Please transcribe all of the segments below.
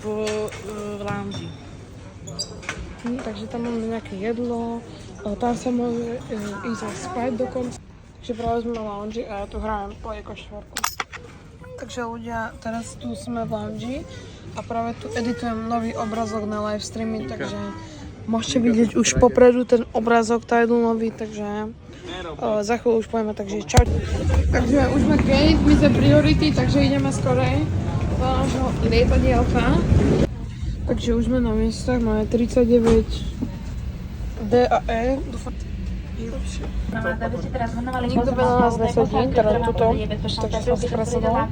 v lounge. Takže tam máme nejaké jedlo, tam sa môže ísť aj spať dokonca. Takže práve sme na lounge a ja tu hrajem Playko 4. Takže ľudia, teraz tu sme v lounge a práve tu editujem nový obrazok na live streamy, takže môžete vidieť už popredu ten obrazok title nový, takže za chvíľu už pojeme, takže čau. Takže už sme gate, my sme priority, takže ideme skorej do nášho lietadielka. Takže už sme na miestach, máme 39 D a E. Dúfam, nikto by na nás nesedí, teda tuto, takže som si presadala.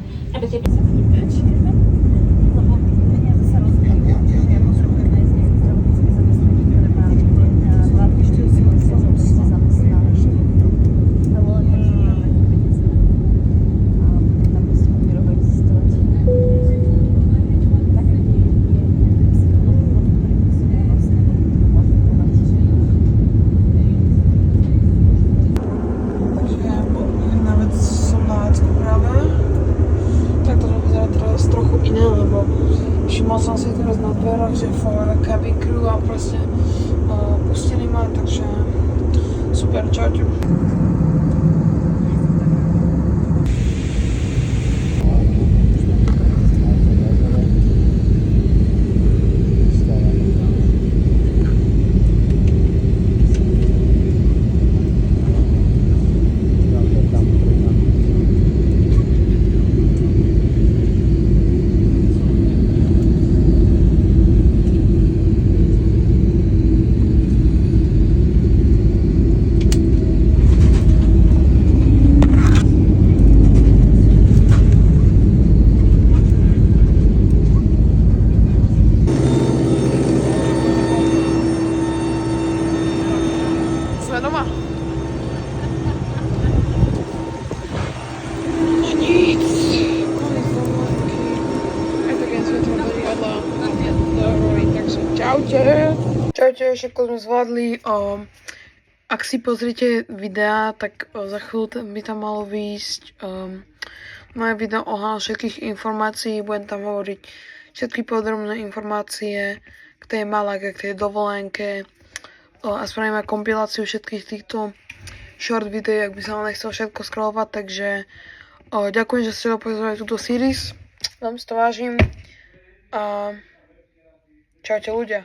Všimol som si teraz na dverách, že for cabin crew a proste pustili ma, takže super, čaute. Doma. A nic. Aj tak jen svetlo doriadla do Rory, takže čaute. Čaute, všetko sme zvládli. Ak si pozrite videa, tak za chvíľu by tam malo výjsť moje video ohľadom všetkých informácií. Budem tam hovoriť všetky podrobné informácie k tej Malage, k tej dovolenke. A spravíme kompiláciu všetkých týchto short videí, ak by sa vám nechcel všetko scrollovať, takže ďakujem, že ste dopozerali túto series, veľmi si to vážim a čaute ľudia.